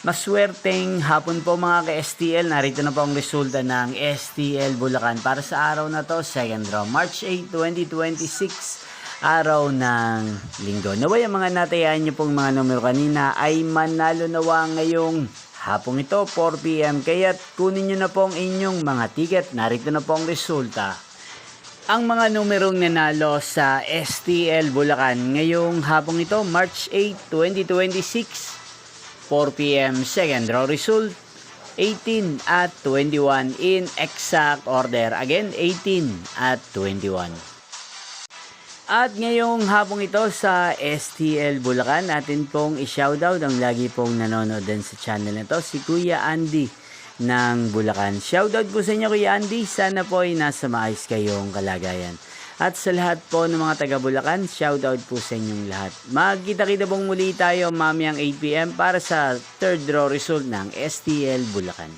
Maswerteng hapon po mga ka-STL. Narito na po ang resulta ng STL Bulacan para sa araw na to, second draw, March 8, 2026, araw ng linggo. Naway ang mga natayaan nyo pong mga numero kanina ay manalo nawa ngayong hapong ito, 4 PM. Kaya't kunin nyo na po ang inyong mga ticket. Narito na po ang resulta. Ang mga numerong nanalo sa STL Bulacan ngayong hapong ito, March 8, 2026, 4 PM, second draw result, 18 at 21 in exact order. Again, 18 at 21. At ngayong hapong ito sa STL Bulacan, natin pong i-shoutout ang lagi pong nanonood din sa channel na to, si Kuya Andy ng Bulacan. Shoutout po sa inyo, Kuya Andy. Sana po ay nasa maayos kayong kalagayan. At sa lahat po ng mga taga Bulacan, shoutout po sa inyong lahat. Magkita-kita pong muli tayo mamayang 8 PM para sa third draw result ng STL Bulacan.